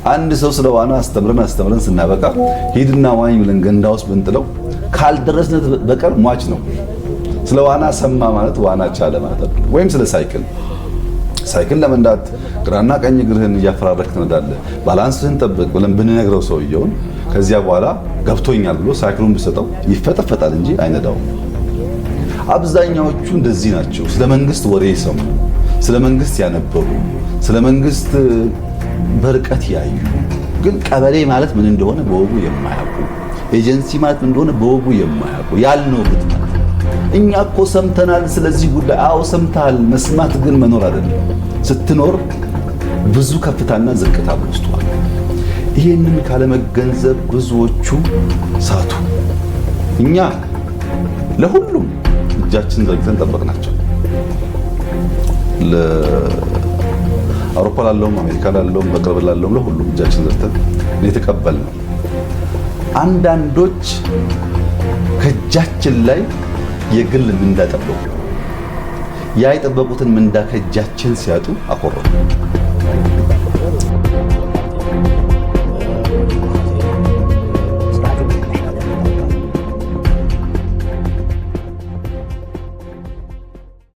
አንድ ሰው ስለ ዋና አስተምረን ስናበቃ ሂድና ዋኝ ብለን ገንዳ ውስጥ ብንጥለው ካልደረስነት በቀር ሟች ነው። ስለ ዋና ሰማ ማለት ዋና ቻለ ማለት ነው። ወይም ስለ ሳይክል ለመንዳት ግራና ቀኝ እግርህን እያፈራረክ ትነዳለህ፣ ባላንስህን ጠብቅ ብለን ብንነግረው ሰውየውን ከዚያ በኋላ ገብቶኛል ብሎ ሳይክሉን ቢሰጠው ይፈጠፈጣል እንጂ አይነዳውም። አብዛኛዎቹ እንደዚህ ናቸው። ስለ መንግስት ወሬ ይሰሙ፣ ስለ መንግስት ያነበቡ፣ ስለ መንግስት በርቀት ያዩ፣ ግን ቀበሌ ማለት ምን እንደሆነ በወጉ የማያውቁ፣ ኤጀንሲ ማለት ምን እንደሆነ በወጉ የማያውቁ ያልነው ማለት እኛ እኮ ሰምተናል ስለዚህ ጉዳይ። አዎ ሰምተሃል። መስማት ግን መኖር አይደለም። ስትኖር ብዙ ከፍታና ዝቅታ ውስጧል። ይህንን ካለመገንዘብ ብዙዎቹ ሳቱ። እኛ ለሁሉም እጃችን ዘርግተን ጠበቅናቸው። ለአውሮፓ ላለውም አሜሪካ ላለውም በቅርብ ላለውም ለሁሉም እጃችን ዘርግተን የተቀበልነው። አንዳንዶች ከእጃችን ላይ የግል ምንዳ ጠበቁ። ያ የጠበቁትን ምንዳ ከእጃችን ሲያጡ አኮረፉ።